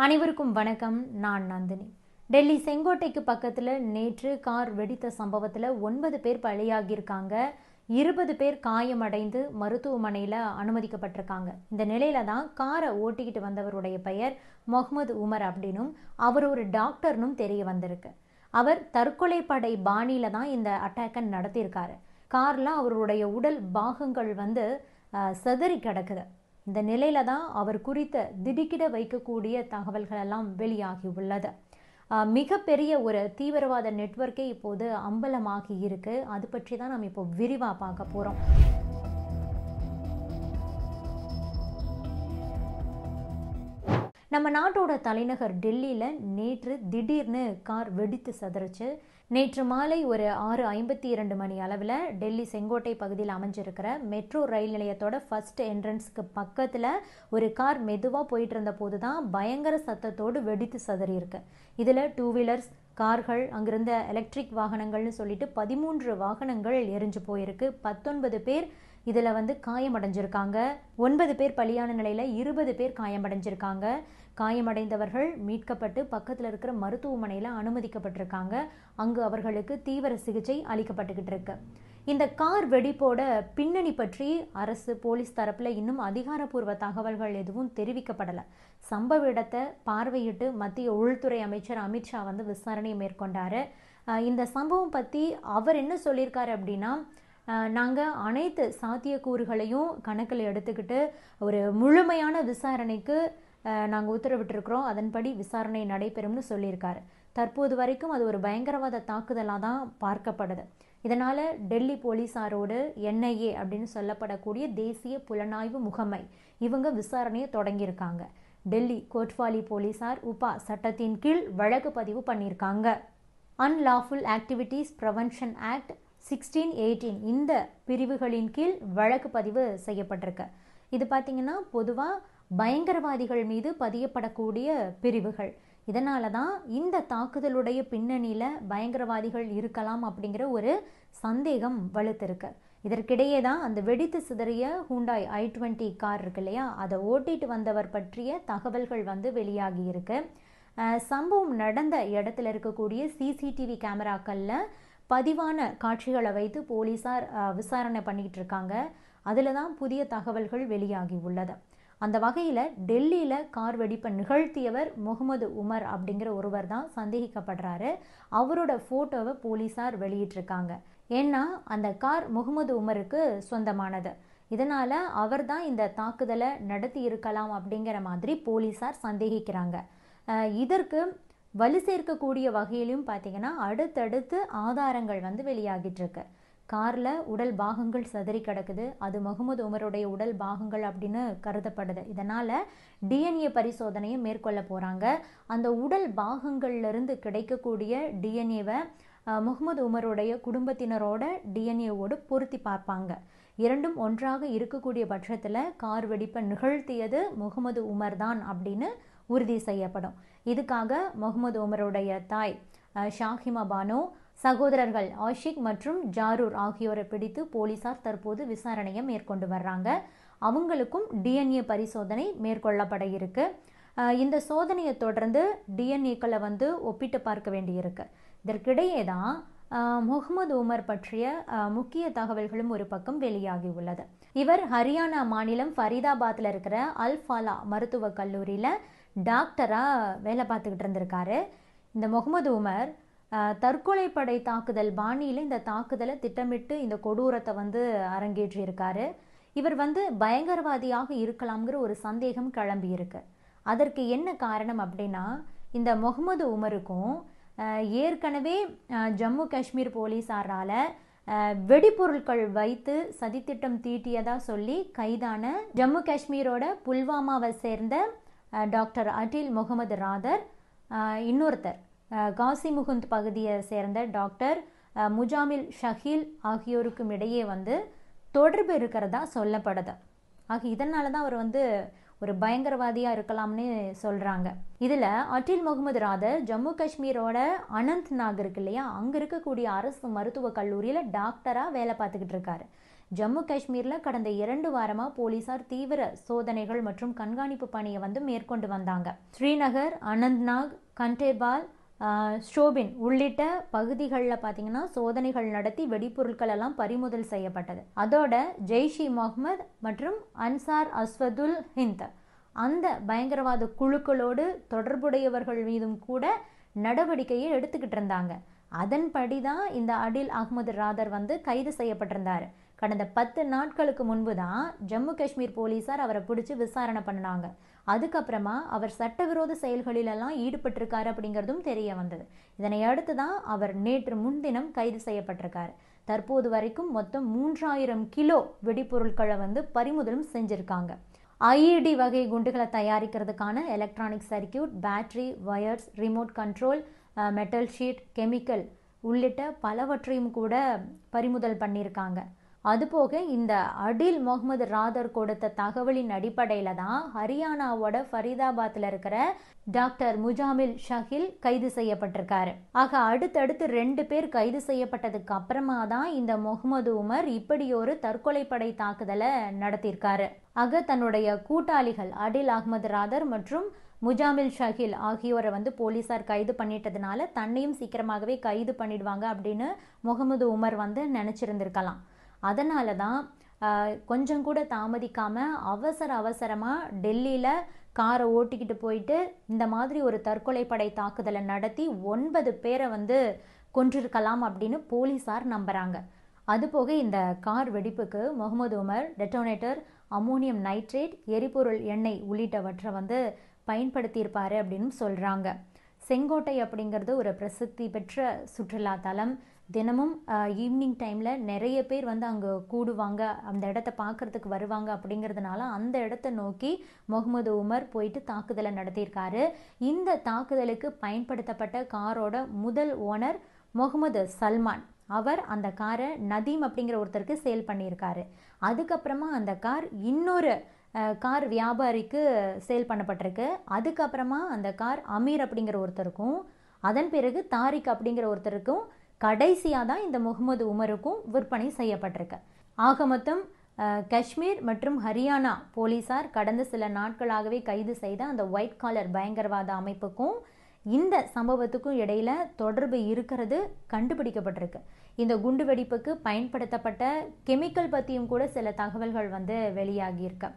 அனைவருக்கும் வணக்கம். நான் நந்தினி. டெல்லி செங்கோட்டைக்கு பக்கத்தில் நேற்று கார் வெடித்த சம்பவத்தில் 9 பேர் பலியாகியிருக்காங்க. 20 பேர் காயமடைந்து மருத்துவமனையில் அனுமதிக்கப்பட்டிருக்காங்க. இந்த நிலையில தான் காரை ஓட்டிக்கிட்டு வந்தவருடைய பெயர் முகமது உமர் அப்படின்னும் அவர் ஒரு டாக்டர்னும் தெரிய வந்திருக்கு. அவர் தற்கொலை படை பாணியில தான் இந்த அட்டாக்கை நடத்தியிருக்காரு. காரில் அவருடைய உடல் பாகங்கள் சிதறி கிடக்குது. இந்த நிலையில தான் அவர் குறித்த திடுக்கிட வைக்கக்கூடிய தகவல்கள் எல்லாம் வெளியாகி உள்ளது. மிகப்பெரிய ஒரு தீவிரவாத நெட்வொர்க்கே இப்போது அம்பலமாகி இருக்கு. அது பற்றி தான் நம்ம இப்போ விரிவாக பார்க்க போகிறோம். நம்ம நாட்டோட தலைநகர் டெல்லியில் நேற்று திடீர்னு கார் வெடித்து சிதறிச்சு. நேற்று மாலை ஒரு 6:52 மணி அளவில் டெல்லி செங்கோட்டை பகுதியில் அமைஞ்சிருக்கிற மெட்ரோ ரயில் நிலையத்தோட ஃபர்ஸ்ட் என்ட்ரன்ஸ்க்கு பக்கத்தில் ஒரு கார் மெதுவாக போயிட்டு இருந்த போது தான் பயங்கர சத்தத்தோடு வெடித்து சிதறியிருக்கு. இதில் 2 வீலர்ஸ், கார்கள், அங்கிருந்த எலக்ட்ரிக் வாகனங்கள்னு சொல்லிட்டு 13 வாகனங்கள் எரிஞ்சு போயிருக்கு. 19 பேர் இதில் காயமடைஞ்சிருக்காங்க. 9 பேர் பலியான நிலையில் 20 பேர் காயமடைஞ்சிருக்காங்க. காயமடைந்தவர்கள் மீட்கப்பட்டு பக்கத்தில் இருக்கிற மருத்துவமனையில் அனுமதிக்கப்பட்டிருக்காங்க. அங்கு அவர்களுக்கு தீவிர சிகிச்சை அளிக்கப்பட்டுக்கிட்டு இருக்கு. இந்த கார் வெடிப்போட பின்னணி பற்றி அரசு, போலீஸ் தரப்பில் இன்னும் அதிகாரப்பூர்வ தகவல்கள் எதுவும் தெரிவிக்கப்படலை. சம்பவ இடத்தை பார்வையிட்டு மத்திய உள்துறை அமைச்சர் அமித்ஷா விசாரணை மேற்கொண்டார். இந்த சம்பவம் பற்றி அவர் என்ன சொல்லியிருக்காரு அப்படின்னா, நாங்கள் அனைத்து சாத்தியக்கூறுகளையும் கணக்கில் எடுத்துக்கிட்டு ஒரு முழுமையான விசாரணைக்கு நாங்கள் உத்தரவிட்டிருக்கிறோம். அதன்படி விசாரணை நடைபெறும்னு சொல்லியிருக்காரு. தற்போது வரைக்கும் அது ஒரு பயங்கரவாத தாக்குதலாக தான் பார்க்கப்படுது. இதனால் டெல்லி போலீஸாரோடு NIA அப்படின்னு சொல்லப்படக்கூடிய தேசிய புலனாய்வு முகமை இவங்க விசாரணையை தொடங்கியிருக்காங்க. டெல்லி கோட்வாலி போலீஸார் உபா சட்டத்தின் கீழ் வழக்கு பதிவு பண்ணியிருக்காங்க. அன்லாஃபுல் ஆக்டிவிட்டீஸ் ப்ரிவென்ஷன் ஆக்ட் 1618 இந்த பிரிவுகளின் கீழ் வழக்கு பதிவு செய்யப்பட்டிருக்கு. இது பார்த்திங்கன்னா பொதுவாக பயங்கரவாதிகள் மீது பதியப்படக்கூடிய பிரிவுகள். இதனால தான் இந்த தாக்குதலுடைய பின்னணியில் பயங்கரவாதிகள் இருக்கலாம் அப்படிங்கிற ஒரு சந்தேகம் வலுத்திருக்கு. இதற்கிடையே தான் அந்த வெடித்து சிதறிய ஹூண்டாய் i20 கார் இருக்கு இல்லையா, அதை ஓட்டிட்டு வந்தவர் பற்றிய தகவல்கள் வெளியாகி இருக்கு. சம்பவம் நடந்த இடத்துல இருக்கக்கூடிய CCTV கேமராக்களில் பதிவான காட்சிகளை வைத்து போலீஸார் விசாரணை பண்ணிக்கிட்டு இருக்காங்க. அதில் தான் புதிய தகவல்கள் வெளியாகி உள்ளது. அந்த வகையில் டெல்லியில் கார் வெடிப்பை நிகழ்த்தியவர் முகமது உமர் அப்படிங்கிற ஒருவர் தான் சந்தேகிக்கப்படுறாரு. அவரோட ஃபோட்டோவை போலீஸார் வெளியிட்டிருக்காங்க. ஏன்னா அந்த கார் முகமது உமருக்கு சொந்தமானது. இதனால் அவர் தான் இந்த தாக்குதலை நடத்தி இருக்கலாம் அப்படிங்கிற மாதிரி போலீஸார் சந்தேகிக்கிறாங்க. இதற்கு வலு சேர்க்கக்கூடிய வகையிலும் பார்த்தீங்கன்னா அடுத்தடுத்து ஆதாரங்கள் வெளியாகிட்டு இருக்கு. காரில் உடல் பாகங்கள் சிதறி கிடக்குது. அது முகமது உமருடைய உடல் பாகங்கள் அப்படின்னு கருதப்படுது. இதனால் DNA பரிசோதனையை மேற்கொள்ள போகிறாங்க. அந்த உடல் பாகங்கள்லேருந்து கிடைக்கக்கூடிய DNAவை முகமது உமருடைய குடும்பத்தினரோட DNAவோடு பொருத்தி பார்ப்பாங்க. இரண்டும் ஒன்றாக இருக்கக்கூடிய பட்சத்தில் கார் வெடிப்பை நிகழ்த்தியது முகமது உமர் தான் அப்படின்னு உறுதி செய்யப்படும். இதுக்காக முகமது உமருடைய தாய் ஷாஹிமா பானோ, சகோதரர்கள் ஆஷிக் மற்றும் ஜாரூர் ஆகியோரை பிடித்து போலீஸார் தற்போது விசாரணையை மேற்கொண்டு வர்றாங்க. அவங்களுக்கும் DNA பரிசோதனை மேற்கொள்ளப்பட இருக்கு. இந்த சோதனையை தொடர்ந்து DNAக்களை ஒப்பிட்டு பார்க்க வேண்டியிருக்கு. இதற்கிடையே தான் முகமது உமர் பற்றிய முக்கிய தகவல்களும் ஒரு பக்கம் வெளியாகி உள்ளது. இவர் ஹரியானா மாநிலம் ஃபரீதாபாத்தில் இருக்கிற அல்-ஃபாலா மருத்துவக் கல்லூரியில் டாக்டராக வேலை பார்த்துக்கிட்டு இருந்திருக்காரு. இந்த முகமது உமர் தற்கொலை படை தாக்குதல் பாணியில் இந்த தாக்குதலை திட்டமிட்டு இந்த கொடூரத்தை அரங்கேற்றியிருக்காரு. இவர் பயங்கரவாதியாக இருக்கலாம்ங்கிற ஒரு சந்தேகம் கிளம்பி இருக்கு. அதற்கு என்ன காரணம் அப்படின்னா, இந்த முகமது உமருக்கும் ஏற்கனவே ஜம்மு காஷ்மீர் போலீஸாரால் வெடிப்பொருட்கள் வைத்து சதித்திட்டம் தீட்டியதாக சொல்லி கைதான ஜம்மு காஷ்மீரோட புல்வாமாவை சேர்ந்த டாக்டர் அடில் முகமது ராதர், இன்னொருத்தர் காசிமுகுந்த் பகுதியை சேர்ந்த டாக்டர் முஜாமில் ஷஹீல் ஆகியோருக்கும் இடையே தொடர்பு இருக்கிறதா சொல்லப்படுது. ஆக இதனால தான் அவர் ஒரு பயங்கரவாதியாக இருக்கலாம்னு சொல்கிறாங்க. இதில் அடில் முகமது ராதர் ஜம்மு காஷ்மீரோட அனந்த்நாக் இருக்கு இல்லையா, அங்கே இருக்கக்கூடிய அரசு மருத்துவக் கல்லூரியில் டாக்டராக வேலை பார்த்துக்கிட்டு இருக்காரு. ஜம்மு காஷ்மீரில் கடந்த 2 வாரமாக போலீசார் தீவிர சோதனைகள் மற்றும் கண்காணிப்பு பணியை வந்து மேற்கொண்டு வந்தாங்க. ஸ்ரீநகர், அனந்த்நாக், கண்டேபால், ஷோபின் உள்ளிட்ட பகுதிகளில் பார்த்தீங்கன்னா சோதனைகள் நடத்தி வெடிப்பொருட்கள் எல்லாம் பறிமுதல் செய்யப்பட்டது. அதோட ஜெய்ஷ் இ முகமது மற்றும் அன்சார் அஸ்வதுல் ஹிந்த் அந்த பயங்கரவாத குழுக்களோடு தொடர்புடையவர்கள் மீதும் கூட நடவடிக்கையை எடுத்துக்கிட்டு இருந்தாங்க. அதன்படி தான் இந்த அடில் அகமது ராதர் வந்து கைது செய்யப்பட்டிருந்தார். கடந்த 10 நாட்களுக்கு முன்பு தான் ஜம்மு காஷ்மீர் போலீசார் அவரை பிடிச்சி விசாரணை பண்ணினாங்க. அதுக்கப்புறமா அவர் சட்டவிரோத செயல்களிலெல்லாம் ஈடுபட்டிருக்காரு அப்படிங்கிறதும் தெரிய வந்தது. இதனை அடுத்து தான் அவர் நேற்று முன்தினம் கைது செய்யப்பட்டிருக்காரு. தற்போது வரைக்கும் மொத்தம் 3000 கிலோ வெடிப்பொருட்களை வந்து பறிமுதலும் செஞ்சுருக்காங்க. ஐஇடி வகை குண்டுகளை தயாரிக்கிறதுக்கான electronic circuit, battery, wires, remote control, metal sheet, chemical உள்ளிட்ட பலவற்றையும் கூட பறிமுதல் பண்ணியிருக்காங்க. அதுபோக இந்த அடில் முகமது ராதர் கொடுத்த தகவலின் அடிப்படையில் தான் ஹரியானாவோட ஃபரீதாபாத்தில் இருக்கிற டாக்டர் முஜாமில் ஷகில் கைது செய்யப்பட்டிருக்காரு. ஆக அடுத்தடுத்து 2 பேர் கைது செய்யப்பட்டதுக்கு அப்புறமா தான் இந்த முகமது உமர் இப்படி ஒரு தற்கொலைப்படை தாக்குதலை நடத்தியிருக்காரு. ஆக தன்னுடைய கூட்டாளிகள் அடில் அகமது ராதர் மற்றும் முஜாமில் ஷகில் ஆகியோரை வந்து போலீசார் கைது பண்ணிட்டதுனால தன்னையும் சீக்கிரமாகவே கைது பண்ணிடுவாங்க அப்படின்னு முகமது உமர் வந்து நினச்சிருந்திருக்கலாம். அதனால தான் கொஞ்சம் கூட தாமதிக்காமல் அவசரமாக டெல்லியில் காரை ஓட்டிக்கிட்டு போயிட்டு இந்த மாதிரி ஒரு தற்கொலைப்படை தாக்குதலை நடத்தி 9 பேரை வந்து கொன்றிருக்கலாம் அப்படின்னு போலீசார் நம்புகிறாங்க. அதுபோக இந்த கார் வெடிப்புக்கு Mohammad Umar detonator, ammonium nitrate, எரிபொருள் எண்ணெய் உள்ளிட்டவற்றை வந்து பயன்படுத்தியிருப்பாரு அப்படின்னு சொல்கிறாங்க. செங்கோட்டை அப்படிங்கிறது ஒரு பிரசித்தி பெற்ற சுற்றுலா தலம். தினமும் ஈவினிங் டைமில் நிறைய பேர் வந்து அங்கே கூடுவாங்க, அந்த இடத்த பார்க்குறதுக்கு வருவாங்க. அப்படிங்கிறதுனால அந்த இடத்த நோக்கி முகமது உமர் போயிட்டு தாக்குதலை நடத்தியிருக்காரு. இந்த தாக்குதலுக்கு பயன்படுத்தப்பட்ட காரோட முதல் ஓனர் முகமது சல்மான். அவர் அந்த காரை நதீம் அப்படிங்கிற ஒருத்தருக்கு சேல் பண்ணியிருக்காரு. அதுக்கப்புறமா அந்த கார் இன்னொரு கார் வியாபாரிக்கு சேல் பண்ணப்பட்டிருக்கு. அதுக்கப்புறமா அந்த கார் அமீர் அப்படிங்கிற ஒருத்தருக்கும், அதன் பிறகு தாரிக் அப்படிங்கிற ஒருத்தருக்கும், கடைசியாக தான் இந்த முகமது உமருக்கும் விற்பனை செய்யப்பட்டிருக்கு. ஆக மொத்தம் காஷ்மீர் மற்றும் ஹரியானா போலீசார் கடந்த சில நாட்களாகவே கைது செய்த அந்த ஒயிட் காலர் பயங்கரவாத அமைப்புக்கும் இந்த சம்பவத்துக்கும் இடையில தொடர்பு இருக்கிறது கண்டுபிடிக்கப்பட்டிருக்கு. இந்த குண்டு வெடிப்புக்கு பயன்படுத்தப்பட்ட கெமிக்கல் பற்றியும் கூட சில தகவல்கள் வந்து வெளியாகியிருக்கு.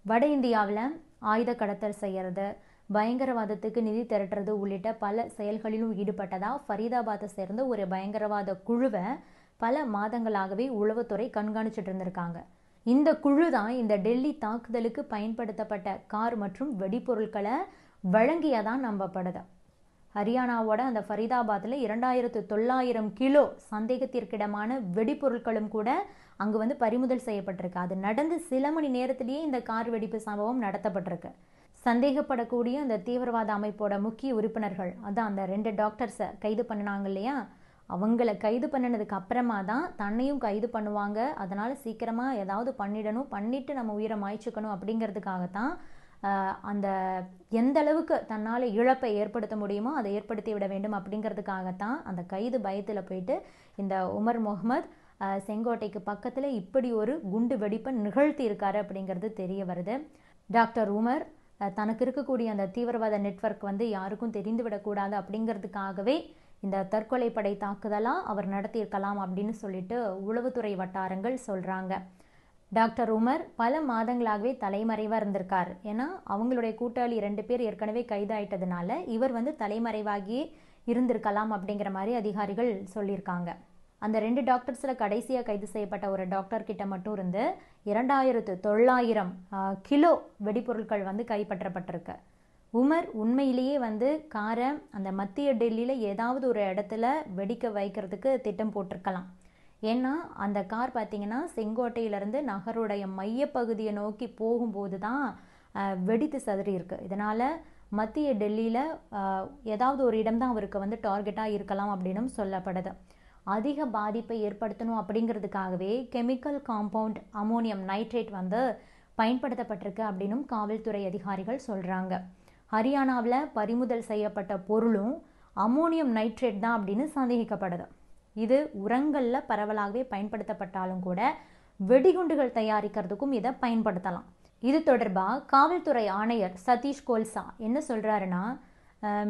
வட இந்தியாவில் ஆயுத கடத்தல் செய்கிறது, பயங்கரவாதத்துக்கு நிதி திரட்டுறது உள்ளிட்ட பல செயல்களிலும் ஈடுபட்டதா ஃபரீதாபாத்தை சேர்ந்த ஒரு பயங்கரவாத குழுவை பல மாதங்களாகவே உளவுத்துறை கண்காணிச்சுட்டு இருந்திருக்காங்க. இந்த குழு தான் இந்த டெல்லி தாக்குதலுக்கு பயன்படுத்தப்பட்ட கார் மற்றும் வெடிப்பொருட்களை வழங்கியதான் நம்பப்படுது. ஹரியானாவோட அந்த ஃபரீதாபாத்தில் 2900 கிலோ சந்தேகத்திற்கிடமான வெடிப்பொருட்களும் கூட அங்கு வந்து பறிமுதல் செய்யப்பட்டிருக்கு. அது நடந்து சில மணி நேரத்திலேயே இந்த கார் வெடிப்பு சம்பவம் நடத்தப்பட்டிருக்கு. சந்தேகப்படக்கூடிய அந்த தீவிரவாத அமைப்போட முக்கிய உறுப்பினர்கள், அதான் அந்த 2 டாக்டர்ஸை கைது பண்ணினாங்க இல்லையா, அவங்கள கைது பண்ணினதுக்கு அப்புறமா தான் தன்னையும் கைது பண்ணுவாங்க. அதனால் சீக்கிரமாக ஏதாவது பண்ணிட்டு நம்ம உயிரை மாய்ச்சிக்கணும் அப்படிங்கிறதுக்காகத்தான் அந்த எந்த அளவுக்கு தன்னால் இழப்பை ஏற்படுத்த முடியுமோ அதை ஏற்படுத்தி விட வேண்டும் அப்படிங்கிறதுக்காகத்தான் அந்த கைது பயத்தில் போயிட்டு இந்த உமர் முகமது செங்கோட்டைக்கு பக்கத்தில் இப்படி ஒரு குண்டு வெடிப்பை நிகழ்த்தி இருக்காரு அப்படிங்கிறது தெரிய வருது. டாக்டர் உமர் தனக்கு இருக்கக்கூடிய அந்த தீவிரவாத நெட்வொர்க் வந்து யாருக்கும் தெரிந்து விடக்கூடாது அப்படிங்கிறதுக்காகவே இந்த தற்கொலைப்படை தாக்குதலாக அவர் நடத்தியிருக்கலாம் அப்படின்னு சொல்லிட்டு உளவுத்துறை வட்டாரங்கள் சொல்கிறாங்க. டாக்டர் உமர் பல மாதங்களாகவே தலைமறைவாக இருந்திருக்கார். ஏன்னா அவங்களுடைய கூட்டாளி 2 பேர் ஏற்கனவே கைதாயிட்டதுனால இவர் வந்து தலைமறைவாகி இருந்திருக்கலாம் அப்படிங்கிற மாதிரி அதிகாரிகள் சொல்லியிருக்காங்க. அந்த 2 டாக்டர்ஸில் கடைசியாக கைது செய்யப்பட்ட ஒரு டாக்டர் கிட்ட மட்டும் இருந்து 2900 கிலோ வெடிப்பொருட்கள் வந்து கைப்பற்றப்பட்டிருக்கு. உமர் உண்மையிலேயே வந்து காரை அந்த மத்திய டெல்லியில் ஏதாவது ஒரு இடத்துல வெடிக்க வைக்கிறதுக்கு திட்டம் போட்டிருக்கலாம். ஏன்னா அந்த கார் பார்த்திங்கன்னா செங்கோட்டையிலேருந்து நகருடைய மையப்பகுதியை நோக்கி போகும்போது தான் வெடித்து சதுரி இருக்குது. இதனால் மத்திய டெல்லியில் ஏதாவது ஒரு இடம்தான் அவருக்கு வந்து டார்கெட்டாக இருக்கலாம் அப்படின்னும் சொல்லப்படுது. அதிக பாதிப்பை ஏற்படுத்தணும் அப்படிங்கிறதுக்காகவே கெமிக்கல் காம்பவுண்ட் அமோனியம் நைட்ரேட் வந்து பயன்படுத்தப்பட்டிருக்கு அப்படின்னும் காவல்துறை அதிகாரிகள் சொல்கிறாங்க. ஹரியானாவில் பறிமுதல் செய்யப்பட்ட பொருளும் அமோனியம் நைட்ரேட் தான் அப்படின்னு சந்தேகிக்கப்படுது. இது உரங்களில் பரவலாகவே பயன்படுத்தப்பட்டாலும் கூட வெடிகுண்டுகள் தயாரிக்கிறதுக்கும் இதை பயன்படுத்தலாம். இது தொடர்பாக காவல்துறை ஆணையர் சதீஷ் கோல்சா என்ன சொல்கிறாருன்னா,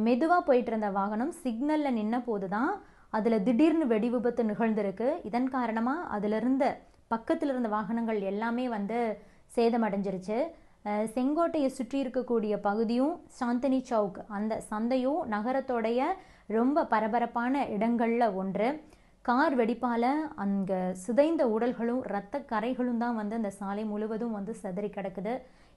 மெதுவாக போயிட்டு இருந்த வாகனம் சிக்னலில் நின்ன போது தான் அதில் திடீர்னு வெடி விபத்து நிகழ்ந்திருக்கு. இதன் காரணமாக அதில் இருந்த பக்கத்தில் இருந்த வாகனங்கள் எல்லாமே சேதமடைஞ்சிருச்சு. செங்கோட்டையை சுற்றி இருக்கக்கூடிய பகுதியும் சாந்தனி சவுக் அந்த சந்தையும் நகரத்தோடைய ரொம்ப பரபரப்பான இடங்களில் ஒன்று. கார் வெடிப்பால் அங்கே சிதைந்த உடல்களும் இரத்த கரைகளும் தான் அந்த சாலை முழுவதும் சிதறி கிடக்குது.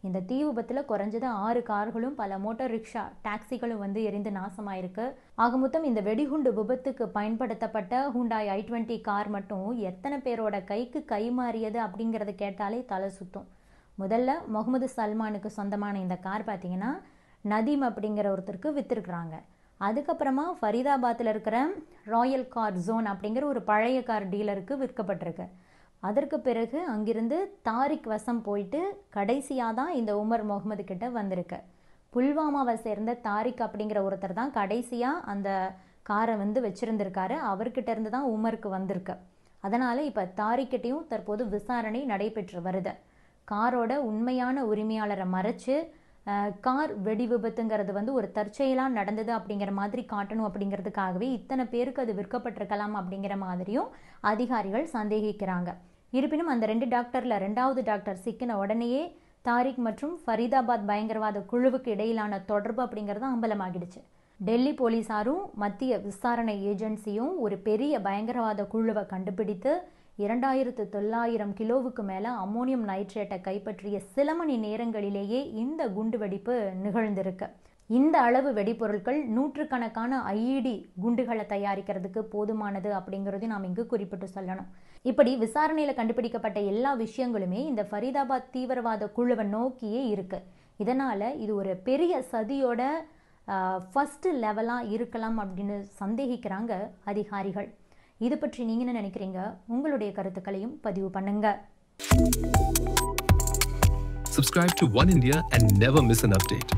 இந்த தீ விபத்தில் குறைஞ்சது 6 கார்களும் பல மோட்டார் ரிக்ஷா டாக்ஸிகளும் எரிந்து நாசமாயிருக்கு. ஆக மொத்தம் இந்த வெடிகுண்டு விபத்துக்கு பயன்படுத்தப்பட்ட ஹூண்டாய் i20 கார் மட்டும் எத்தனை பேரோட கைக்கு கை மாறியது அப்படிங்கிறத கேட்டாலே தலை சுத்தும். முதல்ல முகமது சல்மானுக்கு சொந்தமான இந்த கார் பார்த்தீங்கன்னா நதீம் அப்படிங்கிற ஒருத்தருக்கு விற்றுருக்குறாங்க. அதுக்கப்புறமா ஃபரீதாபாத்தில் இருக்கிற ராயல் கார் ஜோன் அப்படிங்கிற ஒரு பழைய கார் டீலருக்கு விற்கப்பட்டிருக்கு. அதற்கு பிறகு அங்கிருந்து தாரிக் வசம் போயிட்டு கடைசியாக தான் இந்த உமர் முகமது கிட்ட வந்திருக்கு. புல்வாமாவை சேர்ந்த தாரிக் அப்படிங்கிற ஒருத்தர் தான் கடைசியாக அந்த காரை வச்சுருந்துருக்காரு. அவர்கிட்ட இருந்து தான் உமருக்கு வந்திருக்கு. அதனால் இப்போ தாரிக்கிட்டையும் தற்போது விசாரணை நடைபெற்று வருது. காரோட உண்மையான உரிமையாளரை மறைச்சு கார் வெடி விபத்துங்கிறது ஒரு தற்செயலாக நடந்தது அப்படிங்கிற மாதிரி காட்டணும் அப்படிங்கிறதுக்காகவே இத்தனை பேருக்கு அது விற்கப்பட்டிருக்கலாம் அப்படிங்கிற மாதிரியும் அதிகாரிகள் சந்தேகிக்கிறாங்க. இருப்பினும் அந்த 2 டாக்டரில் 2வது டாக்டர் சிக்கின உடனேயே தாரிக் மற்றும் ஃபரீதாபாத் பயங்கரவாத குழுவுக்கு இடையிலான தொடர்பு அப்படிங்கிறது அம்பலமாகிடுச்சு. டெல்லி போலீஸாரும் மத்திய விசாரணை ஏஜென்சியும் ஒரு பெரிய பயங்கரவாத குழுவை கண்டுபிடித்து 2900 கிலோவுக்கு மேலே அம்மோனியம் நைட்ரேட்டை கைப்பற்றிய சில மணி நேரங்களிலேயே இந்த குண்டுவெடிப்பு நிகழ்ந்திருக்கு. இந்த அளவு வெடிப்பொருட்கள் நூற்றுக்கணக்கான ஐஇடி குண்டுகளை தயாரிக்கிறதுக்கு போதுமானது அப்படிங்கிறதையும் நாம் இங்கு குறிப்பிட்டு சொல்லணும். இப்படி விசாரணையில் கண்டுபிடிக்கப்பட்ட எல்லா விஷயங்களுமே இந்த ஃபரீதாபாத் தீவிரவாத குழுவை நோக்கியே இருக்கு. இதனால் இது ஒரு பெரிய சதியோட ஃபர்ஸ்ட் லெவலாக இருக்கலாம் அப்படின்னு சந்தேகிக்கிறாங்க அதிகாரிகள். இது பற்றி நீங்கள் என்ன நினைக்கிறீங்க? உங்களுடைய கருத்துக்களையும் பதிவு பண்ணுங்க. Subscribe to One India and never miss an update.